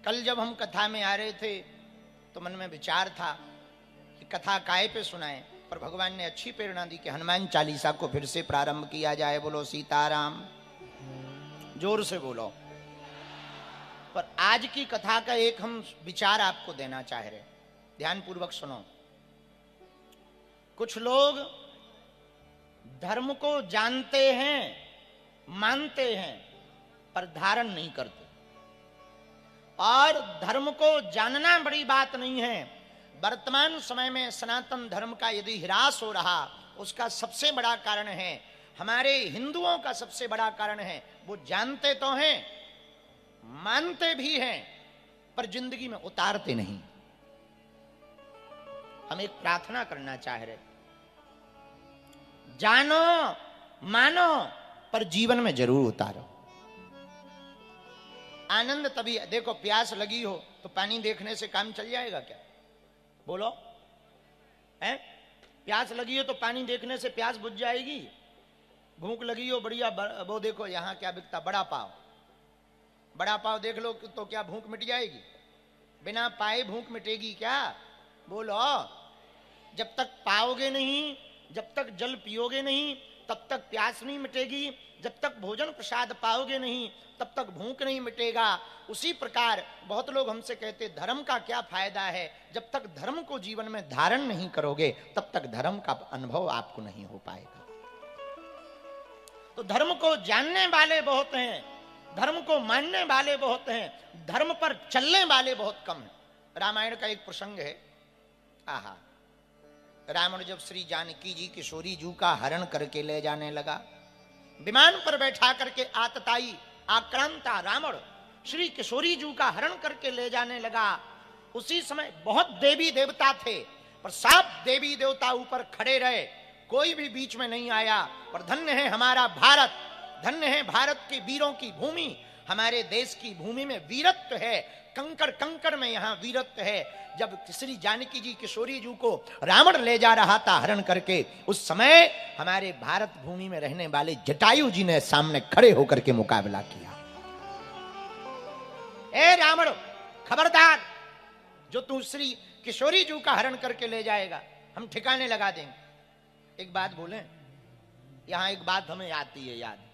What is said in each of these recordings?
कल जब हम कथा में आ रहे थे तो मन में विचार था कि कथा काय पे सुनाएं, पर भगवान ने अच्छी प्रेरणा दी कि हनुमान चालीसा को फिर से प्रारंभ किया जाए। बोलो सीताराम, जोर से बोलो। पर आज की कथा का एक हम विचार आपको देना चाह रहे, ध्यान पूर्वक सुनो। कुछ लोग धर्म को जानते हैं, मानते हैं, पर धारण नहीं करते। और धर्म को जानना बड़ी बात नहीं है। वर्तमान समय में सनातन धर्म का यदि ह्रास हो रहा, उसका सबसे बड़ा कारण है, हमारे हिंदुओं का सबसे बड़ा कारण है, वो जानते तो हैं, मानते भी हैं, पर जिंदगी में उतारते नहीं। हम एक प्रार्थना करना चाह रहे, जानो मानो पर जीवन में जरूर उतारो। आनंद तभी, देखो प्यास लगी हो तो पानी देखने से काम चल जाएगा क्या? बोलो है? प्यास लगी हो तो पानी देखने से प्यास बुझ जाएगी? भूख लगी हो बढ़िया, वो देखो यहां क्या बिकता, बड़ा पाव, बड़ा पाव देख लो तो क्या भूख मिट जाएगी? बिना पाए भूख मिटेगी क्या? बोलो। जब तक पाओगे नहीं, जब तक जल पियोगे नहीं, तब तक प्यास नहीं मिटेगी। जब तक भोजन प्रसाद पाओगे नहीं, तब तक भूख नहीं मिटेगा। उसी प्रकार बहुत लोग हमसे कहते धर्म का क्या फायदा है? जब तक धर्म को जीवन में धारण नहीं करोगे, तब तक धर्म का अनुभव आपको नहीं हो पाएगा। तो धर्म को जानने वाले बहुत हैं, धर्म को मानने वाले बहुत हैं, धर्म पर चलने वाले बहुत कम हैं। रामायण का एक प्रसंग है। आहा, रावण जब श्री जानकी जी किशोरी जू का हरण करके ले जाने लगा, विमान पर बैठा करके आतताई आक्रांता रावण श्री किशोरी जू का हरण करके ले जाने लगा। उसी समय बहुत देवी देवता थे, पर सब देवी देवता ऊपर खड़े रहे, कोई भी बीच में नहीं आया। पर धन्य है हमारा भारत, धन्य है भारत के वीरों की भूमि, हमारे देश की भूमि में वीरत्व है, कंकड़ कंकड़ में यहाँ वीरत्व है। जब श्री जानकी जी किशोरी जी को रावण ले जा रहा था हरण करके, उस समय हमारे भारत भूमि में रहने वाले जटायु जी ने सामने खड़े होकर के मुकाबला किया। ए रावण, खबरदार, जो तू श्री किशोरी जी का हरण करके ले जाएगा, हम ठिकाने लगा देंगे। एक बात बोले, यहां एक बात हमें आती है याद।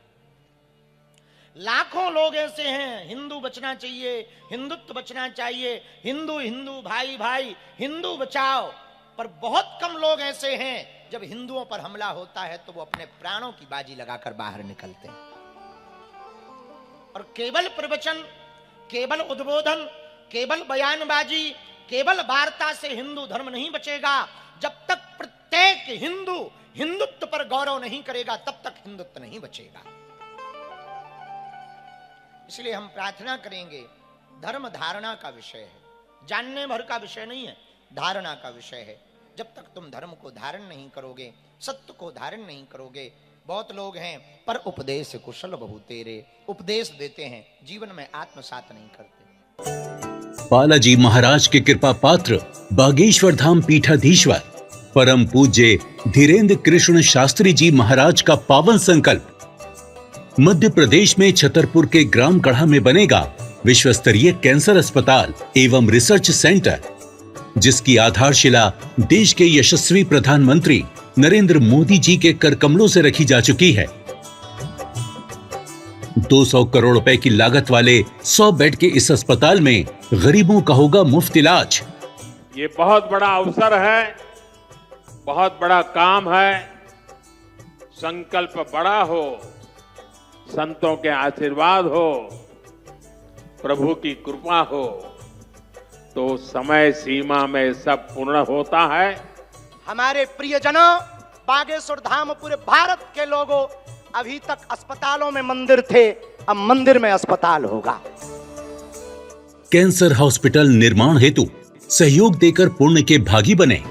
लाखों लोग ऐसे हैं, हिंदू बचना चाहिए, हिंदुत्व बचना चाहिए, हिंदू हिंदू भाई भाई, हिंदू बचाओ। पर बहुत कम लोग ऐसे हैं, जब हिंदुओं पर हमला होता है तो वो अपने प्राणों की बाजी लगाकर बाहर निकलते हैं। और केवल प्रवचन, केवल उद्बोधन, केवल बयानबाजी, केवल वार्ता से हिंदू धर्म नहीं बचेगा। जब तक प्रत्येक हिंदू हिंदुत्व पर गौरव नहीं करेगा, तब तक हिंदुत्व नहीं बचेगा। इसलिए हम प्रार्थना करेंगे, धर्म धारणा का विषय है, जानने भर का विषय नहीं है, धारणा का विषय है। जब तक तुम धर्म को धारण नहीं करोगे, सत्य को धारण नहीं करोगे। बहुत लोग हैं पर उपदेश कुशल बहु तेरे, उपदेश देते हैं, जीवन में आत्मसात नहीं करते। बालाजी महाराज के कृपा पात्र बागेश्वर धाम पीठाधीश्वर परम पूज्य धीरेन्द्र कृष्ण शास्त्री जी महाराज का पावन संकल्प, मध्य प्रदेश में छतरपुर के ग्राम गढ़ा में बनेगा विश्व स्तरीय कैंसर अस्पताल एवं रिसर्च सेंटर, जिसकी आधारशिला देश के यशस्वी प्रधानमंत्री नरेंद्र मोदी जी के कर कमलों से रखी जा चुकी है। 200 करोड़ रुपए की लागत वाले 100 बेड के इस अस्पताल में गरीबों का होगा मुफ्त इलाज। ये बहुत बड़ा अवसर है, बहुत बड़ा काम है। संकल्प बड़ा हो, संतों के आशीर्वाद हो, प्रभु की कृपा हो, तो समय सीमा में सब पूर्ण होता है। हमारे प्रियजनों, बागेश्वर धाम पूरे भारत के लोगों, अभी तक अस्पतालों में मंदिर थे, अब मंदिर में अस्पताल होगा। कैंसर हॉस्पिटल निर्माण हेतु सहयोग देकर पुण्य के भागी बने।